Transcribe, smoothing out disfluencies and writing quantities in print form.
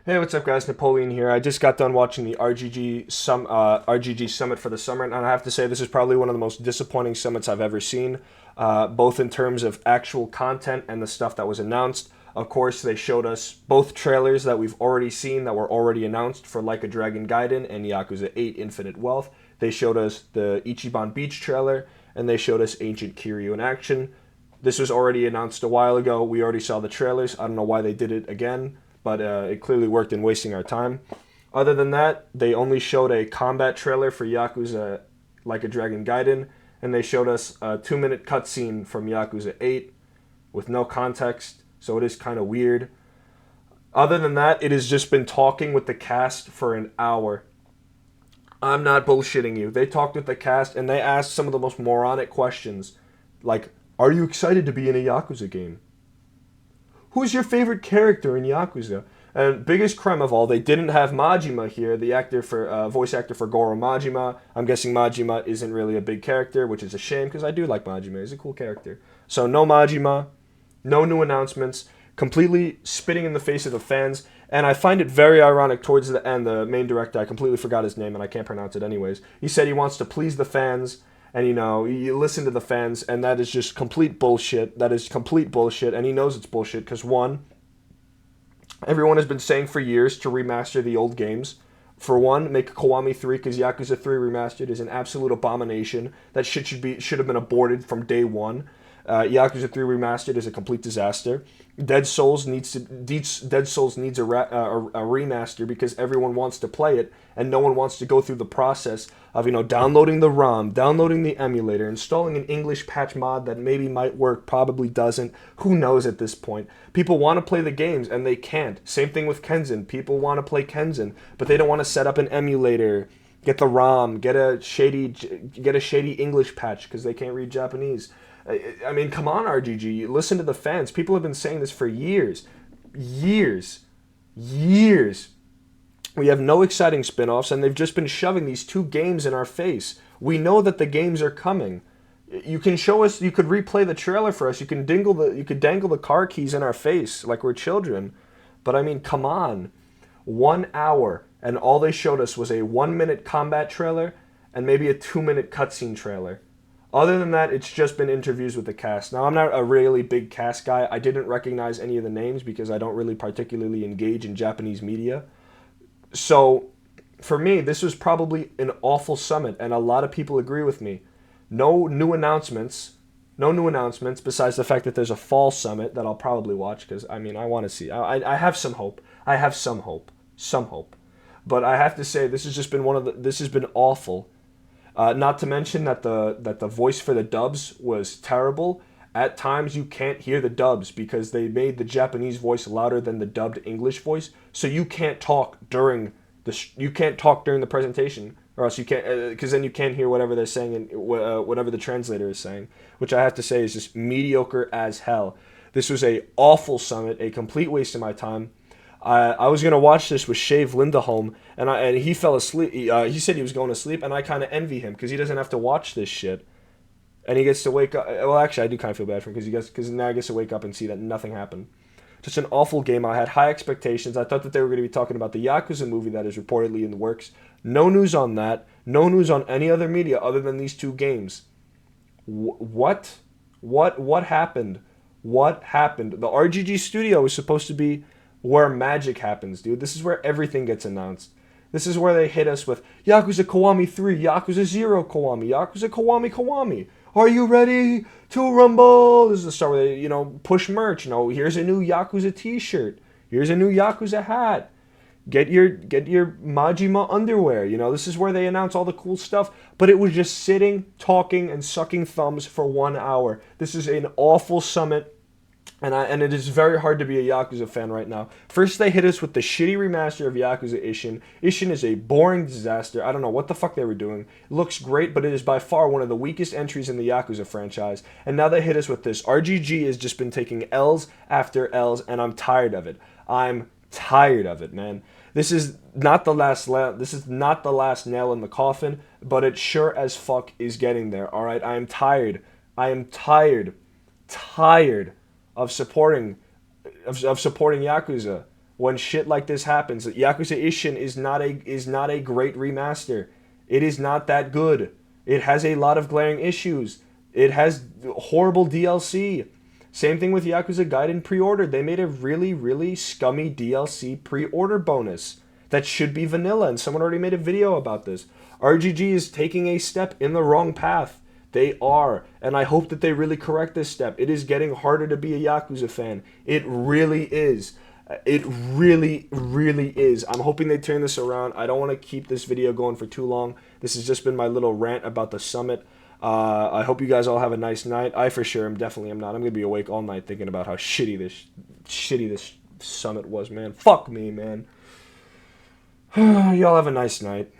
Hey, what's up, guys? Napoleon here. I just got done watching the RGG Summit for the summer, and I have to say this is probably one of the most disappointing summits I've ever seen, both in terms of actual content and the stuff that was announced. Of course, they showed us both trailers that we've already seen that were already announced for Like a Dragon Gaiden and Yakuza 8 Infinite Wealth. They showed us the Ichiban Beach trailer, and they showed us Ancient Kiryu in action. This was already announced a while ago. We already saw the trailers. I don't know why they did it again, but it clearly worked in wasting our time. Other than that, they only showed a combat trailer for Yakuza Like a Dragon Gaiden, and they showed us a 2-minute cutscene from Yakuza 8 with no context, so it is kind of weird. Other than that, it has just been talking with the cast for an hour. I'm not bullshitting you. They talked with the cast and they asked some of the most moronic questions, like, "Are you excited to be in a Yakuza game? Who's your favorite character in Yakuza?" And biggest crime of all, they didn't have Majima here, the actor for voice actor for Goro Majima. I'm guessing Majima isn't really a big character, which is a shame because I do like Majima. He's a cool character. So no Majima, no new announcements, completely spitting in the face of the fans. And I find it very ironic towards the end, the main director, I completely forgot his name and I can't pronounce it anyways. He said he wants to please the fans and you listen to the fans, and that is just complete bullshit. That is complete bullshit, and he knows it's bullshit because one, everyone has been saying for years to remaster the old games. For one, make Kiwami 3 because Yakuza 3 remastered is an absolute abomination. That shit should have been aborted from day one. Yakuza 3 remastered is a complete disaster. Dead Souls needs a remaster because everyone wants to play it and no one wants to go through the process of downloading the ROM, downloading the emulator, installing an English patch mod that maybe might work, probably doesn't. Who knows at this point? People want to play the games and they can't. Same thing with Kenzin. People want to play Kenzin, but they don't want to set up an emulator, get the ROM, get a shady English patch because they can't read Japanese. I mean, come on, RGG. Listen to the fans. People have been saying this for years. Years. Years. We have no exciting spin offs, and they've just been shoving these two games in our face. We know that the games are coming. You can show us, you could replay the trailer for us, you could dangle the car keys in our face like we're children. But I mean, come on. 1 hour, and all they showed us was a 1-minute combat trailer and maybe a 2-minute cutscene trailer. Other than that, it's just been interviews with the cast. Now, I'm not a really big cast guy. I didn't recognize any of the names because I don't really particularly engage in Japanese media. So, for me, this was probably an awful summit, and a lot of people agree with me. No new announcements. No new announcements besides the fact that there's a fall summit that I'll probably watch because, I mean, I want to see. I have some hope. I have some hope. Some hope. But I have to say, this has just been this has been awful. Not to mention that the voice for the dubs was terrible. At times you can't hear the dubs because they made the Japanese voice louder than the dubbed English voice, so you can't talk during the presentation, or else you can't because then you can't hear whatever they're saying and whatever the translator is saying, which I have to say is just mediocre as hell. This was a awful summit, a complete waste of my time. I was gonna watch this with Shave Lindholm, and he fell asleep. He said he was going to sleep, and I kind of envy him because he doesn't have to watch this shit, and he gets to wake up. Well, actually, I do kind of feel bad for him because now he gets to wake up and see that nothing happened. Just an awful game. I had high expectations. I thought that they were going to be talking about the Yakuza movie that is reportedly in the works. No news on that. No news on any other media other than these two games. What? What happened? What happened? The RGG studio is supposed to be where magic happens, dude. This is where everything gets announced. This is where they hit us with Yakuza Kiwami 3, Yakuza 0 Kiwami, Yakuza Kiwami Kiwami. Are you ready to rumble? This is the start where they, push merch. Here's a new Yakuza t-shirt. Here's a new Yakuza hat. Get your Majima underwear. This is where they announce all the cool stuff. But it was just sitting, talking, and sucking thumbs for 1 hour. This is an awful summit. And it is very hard to be a Yakuza fan right now. First, they hit us with the shitty remaster of Yakuza Ishin. Ishin is a boring disaster. I don't know what the fuck they were doing. It looks great, but it is by far one of the weakest entries in the Yakuza franchise. And now they hit us with this. RGG has just been taking L's after L's, and I'm tired of it. I'm tired of it, man. This is not the last nail in the coffin, but it sure as fuck is getting there. All right, I am tired. I am tired of supporting Yakuza. when shit like this happens. Yakuza Ishin is not a great remaster. It is not that good. It has a lot of glaring issues. It has horrible DLC. Same thing with Yakuza Gaiden pre-order. They made a really, really scummy DLC pre-order bonus that should be vanilla, and someone already made a video about this. RGG is taking a step in the wrong path. They are, and I hope that they really correct this step. It is getting harder to be a Yakuza fan. It really is. It really, really is. I'm hoping they turn this around. I don't want to keep this video going for too long. This has just been my little rant about the summit. I hope you guys all have a nice night. I for sure am not. I'm gonna be awake all night thinking about how shitty this summit was, man. Fuck me, man. Y'all have a nice night.